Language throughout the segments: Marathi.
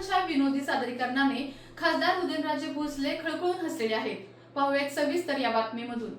अशा विनोदी सादरीकरणाने खासदार उदयनराजे भोसले खळखळून हसलेले आहेत. पाहूयात सविस्तर या बातमीमधून.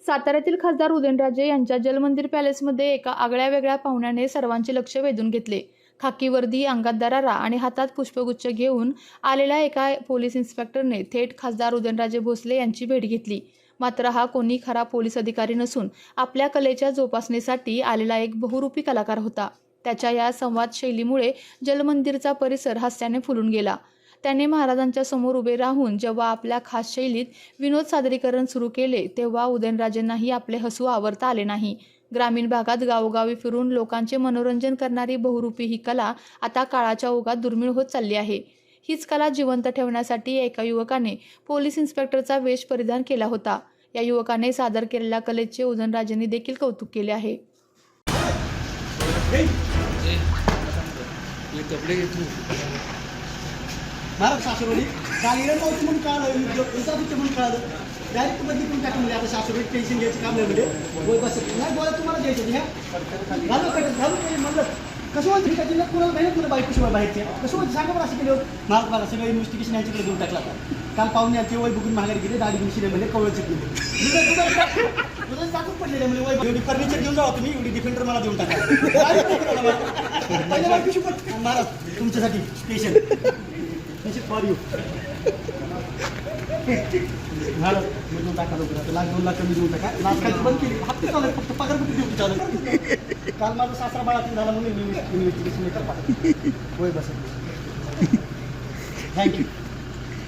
साताऱ्यातील खासदार उदयनराजे यांच्या जलमंदिर पॅलेसमध्ये एका आगळ्या वेगळ्या पाहुण्याने सर्वांचे लक्ष वेधून घेतले. खाकी वर्दी, अंगात दरारा आणि हातात पुष्पगुच्छ घेऊन आलेल्या एका पोलीस इन्स्पेक्टरने थेट खासदार उदयनराजे भोसले यांची भेट घेतली. मात्र हा कोणी खरा पोलीस अधिकारी नसून आपल्या कलेच्या जोपासणीसाठी आलेला एक बहुरूपी कलाकार होता. त्याच्या या संवाद शैलीमुळे जलमंदिरचा परिसर हास्याने फुलून गेला. त्याने महाराजांच्या समोर उभे राहून जेव्हा आपल्या खास शैलीत विनोद सादरीकरण सुरू केले तेव्हा उदयनराजेंनाही आपले हसू आवरता आले नाही. ग्रामीण भागात गावोगावी फिरून लोकांचे मनोरंजन करणारी बहुरूपी ही कला आता काळाच्या ओघात दुर्मिळ होत चालली आहे. हीच कला जिवंत ठेवण्यासाठी एका युवकाने पोलीस इन्स्पेक्टरचा वेश परिधान केला होता. या युवकाने सादर केलेल्या कलेचे उदयनराजेंनी देखील कौतुक केले आहे. महाराज सासरवडी काल इरंगावची म्हणून कळालं, उलटापुरचे म्हणून कळालं, डायरेक्ट बदली करून टाकून म्हणजे आता सासरवडी टेन्शन घ्यायचं काम नाही म्हणजे बोल बस नाही बोला तुम्हाला द्यायचं ह्या घालू पाहिजे म्हणलं कसं होतं ठीक आहे जिल्ह्यात कुणाला माहिती तुला बाईक शिवाय बाहेरचे कसं होतं सांगा बरं असं केलं महाराज मला सगळं इन्व्हेस्टिगेशन यांच्याकडे देऊन टाकला होता. काल पाहुणे यांचे वय बघून महागारी गेले, दाढी दिवशी म्हणजे कवळचे गेले तुझं टाकून पडलेले म्हणजे वय एवढी फर्निचर घेऊन जावा तुम्ही, एवढी डिफेंडर मला देऊन टाका पहिले बाईक शिवाय महाराज तुमच्यासाठी स्पेशल फॉर यू महाराज मी देऊन टाका लवकर लाख 2 लाख कमी देऊन टाका. लाच काय बंद केली हप्ते चालू फक्त पगार कुठे देऊ चालू. काल माझा सासरा बाळातून झाला म्हणून इन्व्हेस्टिगेशन करता होय बस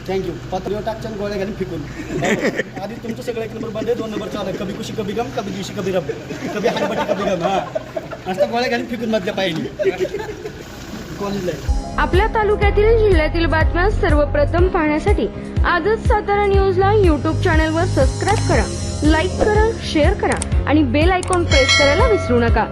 थँक्यू पत्र टाकच्या गोळ्या घालून फिकून आधी तुमचं सगळं 1 नंबर बंद आहे, 2 नंबर चालू आहे. कभी खुशी कभी गम, कभी दिवशी कभी रब, कभी हानबटी कभी गम. हां असं गोळ्या घालून फिकून मधल्या पाहिजे कॉलेजला. आपल्या तालुक्यातील जिल्ह्यातील बातम्या सर्वप्रथम पाहण्यासाठी आजच सातारा न्यूजला YouTube चॅनलवर सबस्क्राईब करा, लाईक करा, शेअर करा आणि बेल आयकॉन प्रेस करायला विसरू नका.